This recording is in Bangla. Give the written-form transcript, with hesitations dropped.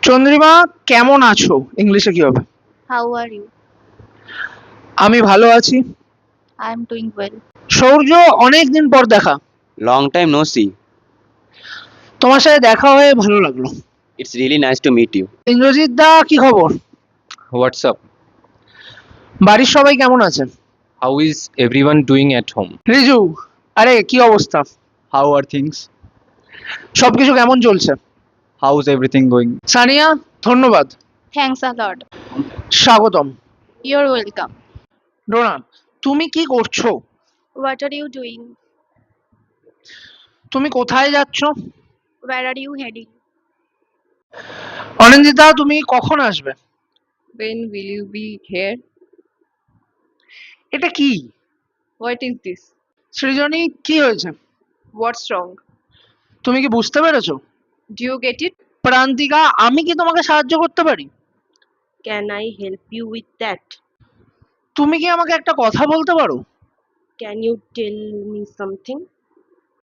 চন্দ্রিমা, কেমন আছো? ইংলিশে কি হবে? How are you? আমি ভালো আছি। I am doing well. Shaurya, অনেকদিন পর দেখা। Long time no see. তোমার সাথে দেখা হয়ে ভালো লাগলো। It's really nice to meet you. Indrajit দা, কি খবর? What's up? বাড়ির সবাই কেমন আছে? How is everyone doing at home? Riju, আরে কি অবস্থা? How are things? সবকিছু কেমন চলছে? How's everything going? সানিয়া, ধন্যবাদ। Thanks a lot. স্বাগতম। You're welcome. ডোনা, তুমি কি করছো? What are you doing? তুমি কোথায় যাচ্ছ? Where are you heading? Anindita, তুমি কখন আসবে? When will you be here? এটা কি? What is this? সৃজনী, কি হয়েছে? What's wrong? তুমি কি বুঝতে পেরেছো? Do you get it? Prantika, আমি কি তোমাকে সাহায্য করতে পারি? Can I help you with that? তুমি কি আমাকে একটা কথা বলতে পারো? Can you tell me something?